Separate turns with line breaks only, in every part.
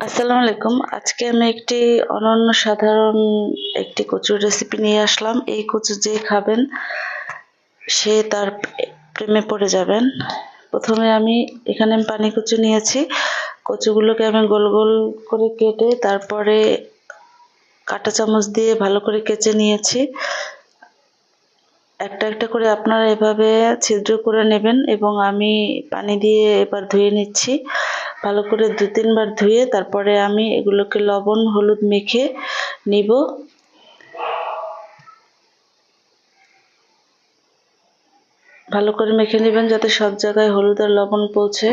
আসসালামু আলাইকুম। আজকে আমি একটি অনন্য সাধারণ একটি কচুর রেসিপি নিয়ে আসলাম। এই কচু যে খাবেন সে তার প্রেমে পড়ে যাবেন। প্রথমে আমি এখানে পানি কচু নিয়েছি। কচুগুলোকে আমি গোল গোল করে কেটে তারপরে কাঁটা চামচ দিয়ে ভালো করে কেচে নিয়েছি। একটা একটা করে আপনারা এভাবে ছিদ্র করে নেবেন এবং আমি পানি দিয়ে এবার ধুয়ে নিচ্ছি। ভালো করে ২-৩ বার ধুয়ে তারপরে আমি এগুলোকে লবণ হলুদ মেখে নিব। ভালো করে মেখে নেবেন যাতে সব জায়গায় হলুদ আর লবণ পৌঁছে।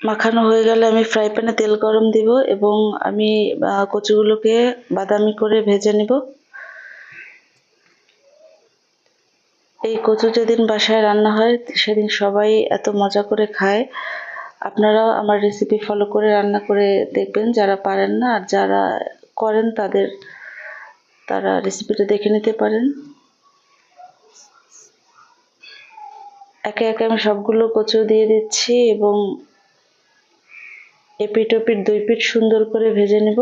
মাখানো হয়ে গেলে আমি ফ্রাই প্যানে তেল গরম দিব এবং আমি কচুগুলোকে বাদামি করে ভেজে নিব। এই কচু যেদিন বাসায় রান্না হয় সেদিন সবাই এত মজা করে খায়। আপনারাও আমার রেসিপি ফলো করে রান্না করে দেখবেন যারা পারেন না, আর যারা করেন তারা রেসিপিটা দেখে নিতে পারেন। একে একে আমি সবগুলো কচু দিয়ে দিচ্ছি এবং এপিঠ ওপিঠ ২ পিঠ সুন্দর করে ভেজে নেব।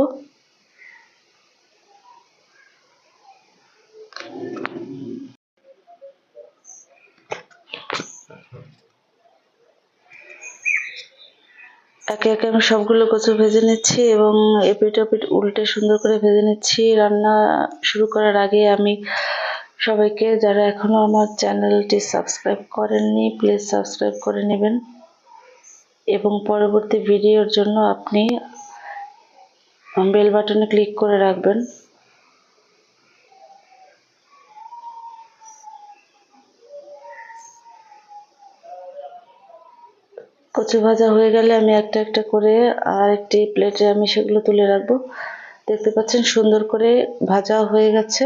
একে একে আমি সবগুলো কচু ভেজে নিচ্ছি এবং এপিঠ ওপিঠ উল্টে সুন্দর করে ভেজে নিচ্ছি। রান্না শুরু করার আগে আমি সবাইকে, যারা এখনো আমার চ্যানেলটি সাবস্ক্রাইব করেননি, প্লিজ সাবস্ক্রাইব করে নেবেন এবং পরবর্তী ভিডিওর জন্য আপনি বেল বাটনে ক্লিক করে রাখবেন। কচু ভাজা হয়ে গেলে আমি একটা একটা করে আরেকটি প্লেটে আমি সেগুলো তুলে রাখবো। দেখতে পাচ্ছেন সুন্দর করে ভাজা হয়ে গেছে।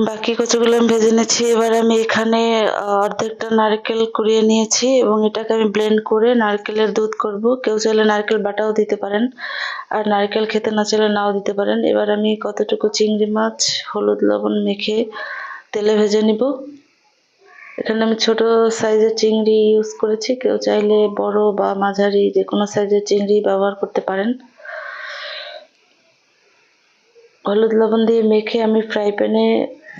বাকি কচুগুলো আমি ভেজে নিয়েছি। এবার আমি এখানে অর্ধেকটা নারকেল কুড়িয়ে নিয়েছি এবং এটাকে আমি ব্লেন্ড করে নারকেলের দুধ করব। কেউ চাইলে নারকেল বাটাও দিতে পারেন, আর নারকেল খেতে না চাইলে নাও দিতে পারেন। এবার আমি কতটুকু চিংড়ি মাছ হলুদ লবণ মেখে তেলে ভেজে নিব। এখানে আমি ছোট সাইজের চিংড়ি ইউজ করেছি, কেউ চাইলে বড় বা মাঝারি যে কোনো সাইজের চিংড়ি ব্যবহার করতে পারেন। হলুদ লবণ দিয়ে মেখে আমি ফ্রাই প্যানে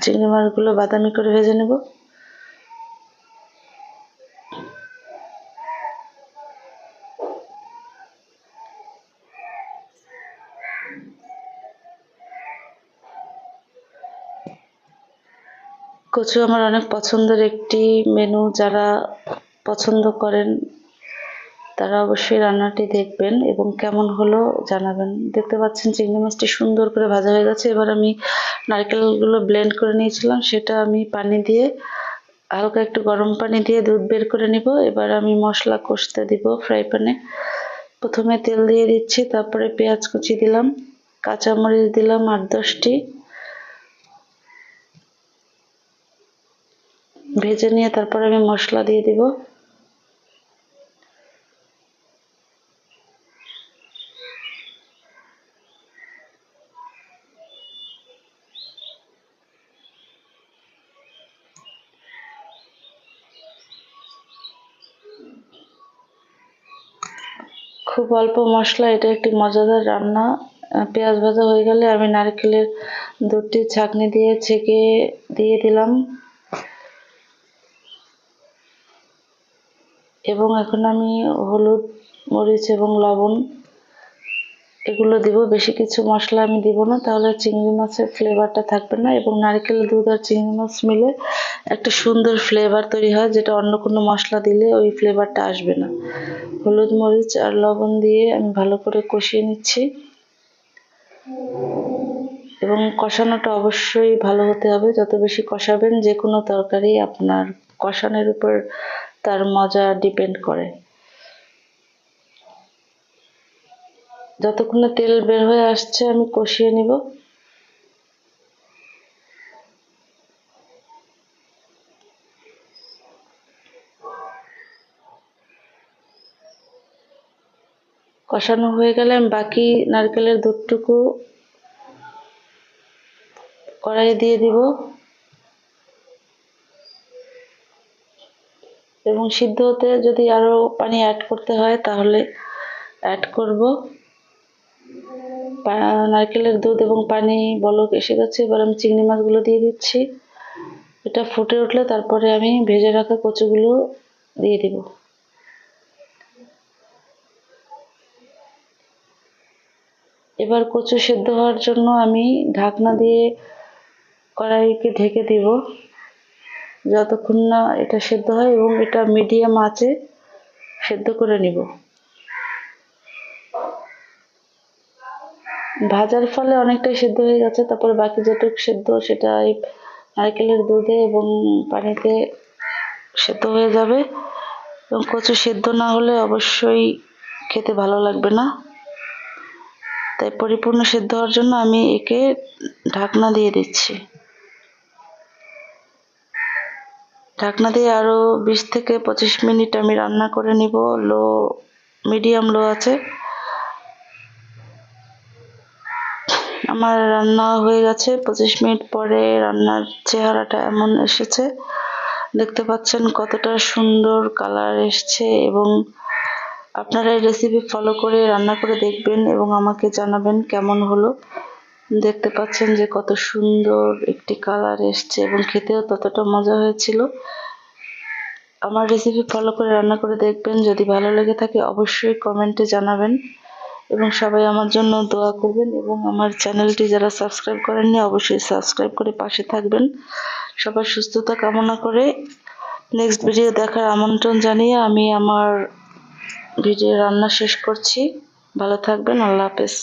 চিংড়ি মাছগুলো বাদামি করে ভেজে নেব। কচু আমার অনেক পছন্দের একটি মেনু। যারা পছন্দ করেন তারা অবশ্যই রান্নাটি দেখবেন এবং কেমন হলো জানাবেন। দেখতে পাচ্ছেন চিংড়ি মাছটি সুন্দর করে ভাজা হয়ে গেছে। এবার আমি নারকেলগুলো ব্লেন্ড করে নিয়েছিলাম, সেটা আমি পানি দিয়ে হালকা একটু গরম পানি দিয়ে দুধ বের করে নিব। এবার আমি মশলা কষতে দিব ফ্রাই প্যানে। প্রথমে তেল দিয়ে দিচ্ছি, তারপরে পেঁয়াজ কুচি দিলাম, কাঁচামরিচ দিলাম ৮-১০টি, ভেজে নিয়ে তারপরে আমি মশলা দিয়ে দিব। খুব অল্প মশলা, এটা একটি মজাদার রান্না। পেঁয়াজ ভাজা হয়ে গেলে আমি নারকেলের দুধটি ছাঁকনি দিয়ে ছেঁকে দিয়ে দিলাম এবং এখন আমি হলুদ মরিচ এবং লবণ এগুলো দিব। বেশি কিছু মশলা আমি দিব না, তাহলে চিংড়ি মাছের ফ্লেভারটা থাকবে না এবং নারকেল দুধ আর চিংড়ি মাছ মিলে একটা সুন্দর ফ্লেভার তৈরি হয়, যেটা অন্য কোনো মশলা দিলে ওই ফ্লেভারটা আসবে না। হলুদ মরিচ আর লবণ দিয়ে আমি ভালো করে কষিয়ে নিচ্ছি এবং কষানোটা অবশ্যই ভালো হতে হবে। যত বেশি কষাবেন যে কোনো তরকারি আপনার কষানোর উপর তার মজা ডিপেন্ড করে। যতক্ষণ না তেল বের হয়ে আসছে আমি কষিয়ে নিব। কষানো হয়ে গেলে আমি বাকি নারকেলের দুধটুকু কড়াইয়ে দিয়ে দিব এবং সিদ্ধ হতে যদি আরো পানি অ্যাড করতে হয় তাহলে অ্যাড করব। নারকেলের দুধ এবং পানি বলক এসে গেছে, এবার আমি চিংড়ি মাছগুলো দিয়ে দিচ্ছি। এটা ফুটে উঠলে তারপরে আমি ভেজে রাখা কচুগুলো দিয়ে দিব। এবার কচু সেদ্ধ হওয়ার জন্য আমি ঢাকনা দিয়ে কড়াইকে ঢেকে দিব যতক্ষণ না এটা সেদ্ধ হয়, এবং এটা মিডিয়াম আঁচে সেদ্ধ করে নিব। ভাজার ফলে অনেকটাই সেদ্ধ হয়ে গেছে, তারপরে বাকি যেটুকু সেদ্ধ সেটা এই নারকেলের দুধে এবং পানিতে সেদ্ধ হয়ে যাবে। এবং কচু সেদ্ধ না হলে অবশ্যই খেতে ভালো লাগবে না, তাই পরিপূর্ণ সেদ্ধ হওয়ার জন্য আমি একে ঢাকনা দিয়ে দিচ্ছি। ঢাকনা দিয়ে আরো 20 থেকে 25 মিনিট আমি রান্না করে নিব মিডিয়াম লো আছে। আমার রান্না হয়ে গেছে। 25 মিনিট পরে রান্নার চেহারাটা এমন এসেছে, দেখতে পাচ্ছেন কতটা সুন্দর কালার এসছে। এবং আপনারা এই রেসিপি ফলো করে রান্না করে দেখবেন এবং আমাকে জানাবেন কেমন হলো। দেখতে পাচ্ছেন যে কত সুন্দর একটি কালার এসছে এবং খেতেও ততটা মজা হয়েছিল। আমার রেসিপি ফলো করে রান্না করে দেখবেন। যদি ভালো লেগে থাকে অবশ্যই কমেন্টে জানাবেন এবং সবাই আমার জন্য দোয়া করবেন। এবং আমার চ্যানেলটি যারা সাবস্ক্রাইব করেননি অবশ্যই সাবস্ক্রাইব করে পাশে থাকবেন। সবার সুস্থতা কামনা করে নেক্সট ভিডিও দেখার আমন্ত্রণ জানিয়ে আমি আমার ভিডিও রান্না শেষ করছি। ভালো থাকবেন। আল্লাহ হাফেজ।